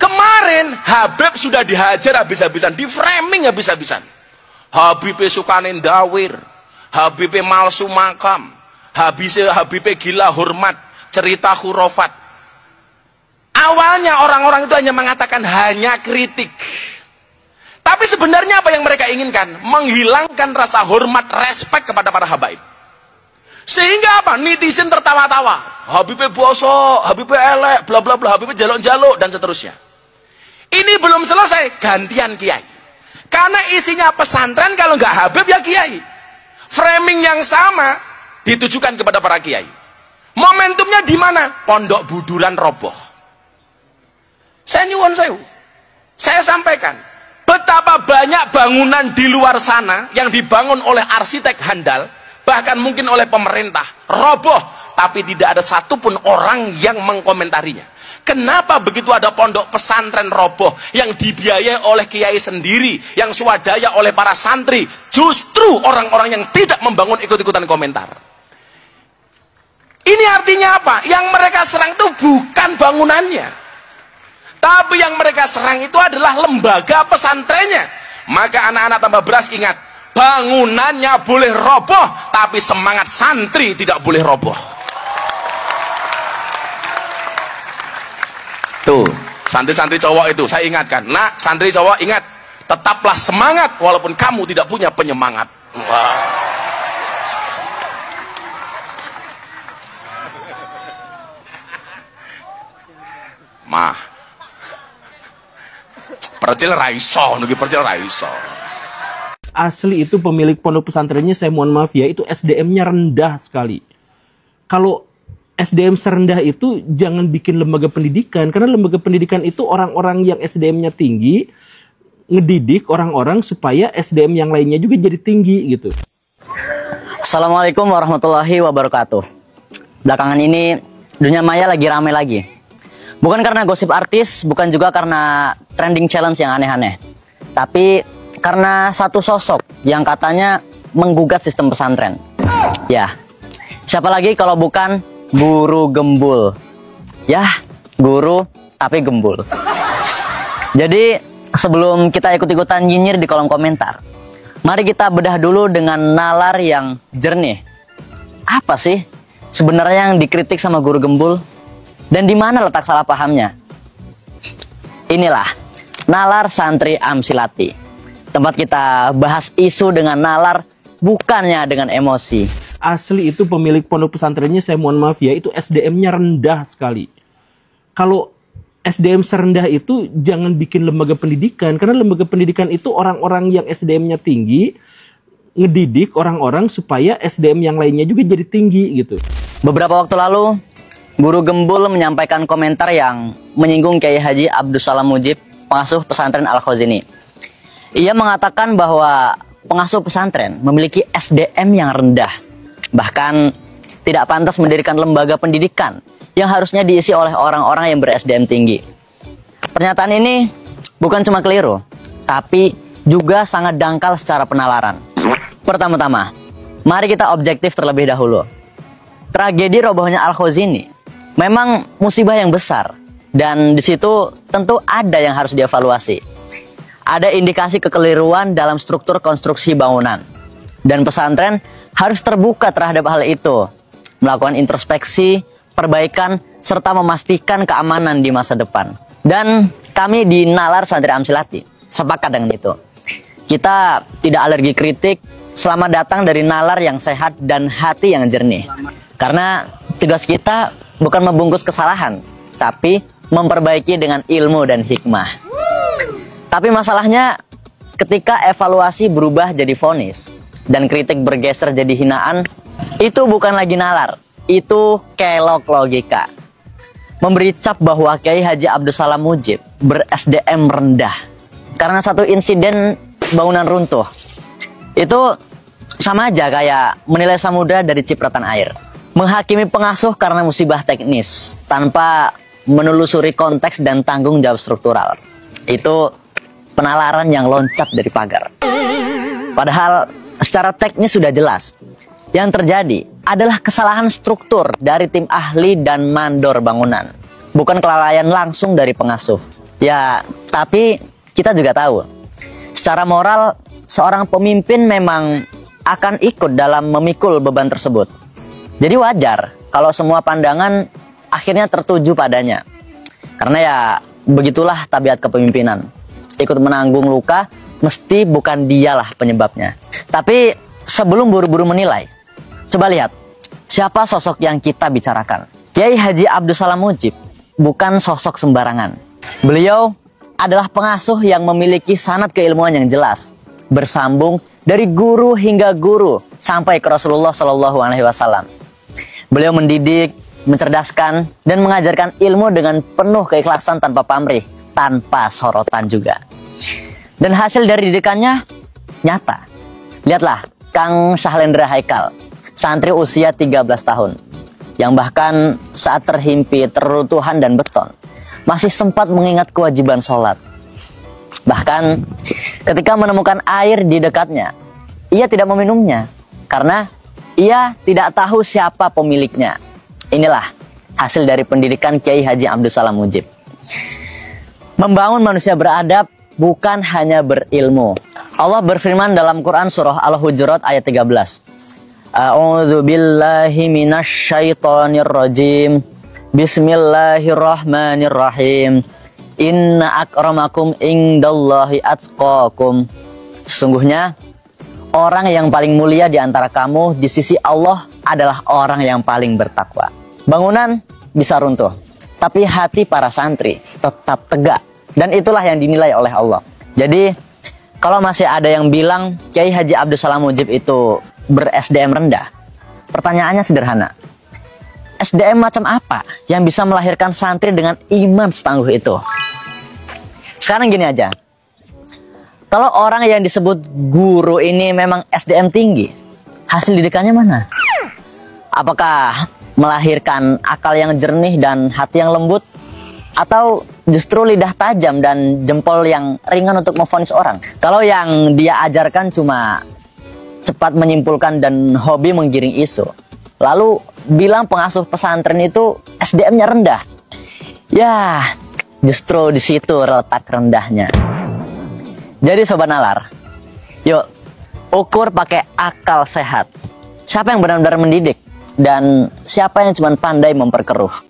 Kemarin Habib sudah dihajar habis-habisan, di framing habis-habisan. Habib sukane ndawir, Habib malsu makam, Habib gila hormat, cerita khurafat. Awalnya orang-orang itu hanya mengatakan hanya kritik. Tapi sebenarnya apa yang mereka inginkan? Menghilangkan rasa hormat, respek kepada para habaib. Sehingga apa? Netizen tertawa-tawa. Habibnya bosok, Habibnya elek, bla bla bla, Habibnya jaluk-jaluk dan seterusnya. Ini belum selesai, gantian kiai. Karena isinya pesantren, kalau nggak Habib ya kiai. Framing yang sama ditujukan kepada para kiai. Momentumnya di mana? Pondok Buduran roboh. Saya nyuwun sewu. Saya sampaikan betapa banyak bangunan di luar sana yang dibangun oleh arsitek handal, bahkan mungkin oleh pemerintah, roboh, tapi tidak ada satupun orang yang mengkomentarinya. Kenapa begitu ada pondok pesantren roboh yang dibiayai oleh kiai sendiri, yang swadaya oleh para santri, justru orang-orang yang tidak membangun ikut-ikutan komentar. Ini artinya apa? Yang mereka serang itu bukan bangunannya, tapi yang mereka serang itu adalah lembaga pesantrennya. Maka anak-anak tambah beras ingat, bangunannya boleh roboh, tapi semangat santri tidak boleh roboh. Tuh, santri-santri cowok itu saya ingatkan. Nah, santri cowok ingat, tetaplah semangat walaupun kamu tidak punya penyemangat. Wah. Mah percil raiso, nugi percil raiso. Asli itu pemilik pondok pesantrennya, saya mohon maaf ya, itu SDM-nya rendah sekali. Kalau SDM serendah itu jangan bikin lembaga pendidikan, karena lembaga pendidikan itu orang-orang yang SDM-nya tinggi ngedidik orang-orang supaya SDM yang lainnya juga jadi tinggi gitu. Assalamualaikum warahmatullahi wabarakatuh. Belakangan ini dunia maya lagi ramai lagi. Bukan karena gosip artis, bukan juga karena trending challenge yang aneh-aneh, tapi karena satu sosok yang katanya menggugat sistem pesantren. Ya, siapa lagi kalau bukan Guru Gembul. Ya, guru tapi gembul. Jadi sebelum kita ikut-ikutan nyinyir di kolom komentar, mari kita bedah dulu dengan nalar yang jernih. Apa sih sebenarnya yang dikritik sama Guru Gembul? Dan di mana letak salah pahamnya? Inilah nalar santri Amsilati. Tempat kita bahas isu dengan nalar, bukannya dengan emosi. Asli itu pemilik pondok pesantrennya, saya mohon maaf ya, itu SDM-nya rendah sekali. Kalau SDM serendah itu jangan bikin lembaga pendidikan, karena lembaga pendidikan itu orang-orang yang SDM-nya tinggi ngedidik orang-orang supaya SDM yang lainnya juga jadi tinggi gitu. Beberapa waktu lalu, Guru Gembul menyampaikan komentar yang menyinggung Kiai Haji Abdussalam Mujib, pengasuh pesantren Al-Khazini. Ia mengatakan bahwa pengasuh pesantren memiliki SDM yang rendah, bahkan tidak pantas mendirikan lembaga pendidikan yang harusnya diisi oleh orang-orang yang ber-SDM tinggi. Pernyataan ini bukan cuma keliru, tapi juga sangat dangkal secara penalaran. Pertama-tama, mari kita objektif terlebih dahulu. Tragedi robohnya Al-Khazini memang musibah yang besar, dan di situ tentu ada yang harus dievaluasi. Ada indikasi kekeliruan dalam struktur konstruksi bangunan, dan pesantren harus terbuka terhadap hal itu, melakukan introspeksi, perbaikan, serta memastikan keamanan di masa depan. Dan kami di Nalar Santri Amsilati sepakat dengan itu. Kita tidak alergi kritik selama datang dari nalar yang sehat dan hati yang jernih. Karena tugas kita bukan membungkus kesalahan, tapi memperbaiki dengan ilmu dan hikmah. Tapi masalahnya ketika evaluasi berubah jadi vonis dan kritik bergeser jadi hinaan, itu bukan lagi nalar, itu kelok logika. Memberi cap bahwa Kiai Haji Abdussalam Mujib ber-SDM rendah karena satu insiden bangunan runtuh, itu sama aja kayak menilai samudra dari cipratan air. Menghakimi pengasuh karena musibah teknis tanpa menelusuri konteks dan tanggung jawab struktural, itu penalaran yang loncat dari pagar. Padahal secara teknis sudah jelas, yang terjadi adalah kesalahan struktur dari tim ahli dan mandor bangunan, bukan kelalaian langsung dari pengasuh. Ya, tapi kita juga tahu, secara moral seorang pemimpin memang akan ikut dalam memikul beban tersebut. Jadi wajar kalau semua pandangan akhirnya tertuju padanya. Karena ya begitulah tabiat kepemimpinan. Ikut menanggung luka, mesti bukan dialah penyebabnya. Tapi sebelum buru-buru menilai, coba lihat siapa sosok yang kita bicarakan. Kiai Haji Abdus Salam Mujib bukan sosok sembarangan. Beliau adalah pengasuh yang memiliki sanad keilmuan yang jelas, bersambung dari guru hingga guru sampai ke Rasulullah Shallallahu Alaihi Wasallam. Beliau mendidik, mencerdaskan, dan mengajarkan ilmu dengan penuh keikhlasan tanpa pamrih, tanpa sorotan juga. Dan hasil dari didikannya nyata. Lihatlah Kang Syahlendra Haikal, santri usia 13 tahun, yang bahkan saat terhimpit reruntuhan dan beton, masih sempat mengingat kewajiban sholat. Bahkan ketika menemukan air di dekatnya, ia tidak meminumnya karena ia tidak tahu siapa pemiliknya. Inilah hasil dari pendidikan Kiai Haji Abdus Salam Mujib. Membangun manusia beradab bukan hanya berilmu. Allah berfirman dalam Quran surah Al-Hujurat ayat 13. A'udzu billahi minasyaitonir rajim. Bismillahirrahmanirrahim. Inna akramakum indallahi atqakum. Sesungguhnya orang yang paling mulia di antara kamu di sisi Allah adalah orang yang paling bertakwa. Bangunan bisa runtuh, tapi hati para santri tetap tegak. Dan itulah yang dinilai oleh Allah. Jadi kalau masih ada yang bilang Kiai Haji Abdus Salam Mujib itu ber-SDM rendah, pertanyaannya sederhana. SDM macam apa yang bisa melahirkan santri dengan iman setangguh itu? Sekarang gini aja. Kalau orang yang disebut guru ini memang SDM tinggi, hasil didikannya mana? Apakah melahirkan akal yang jernih dan hati yang lembut? Atau justru lidah tajam dan jempol yang ringan untuk memvonis orang? Kalau yang dia ajarkan cuma cepat menyimpulkan dan hobi menggiring isu, lalu bilang pengasuh pesantren itu SDM-nya rendah, ya justru di situ letak rendahnya. Jadi Sobat Nalar, yuk ukur pakai akal sehat. Siapa yang benar-benar mendidik dan siapa yang cuma pandai memperkeruh.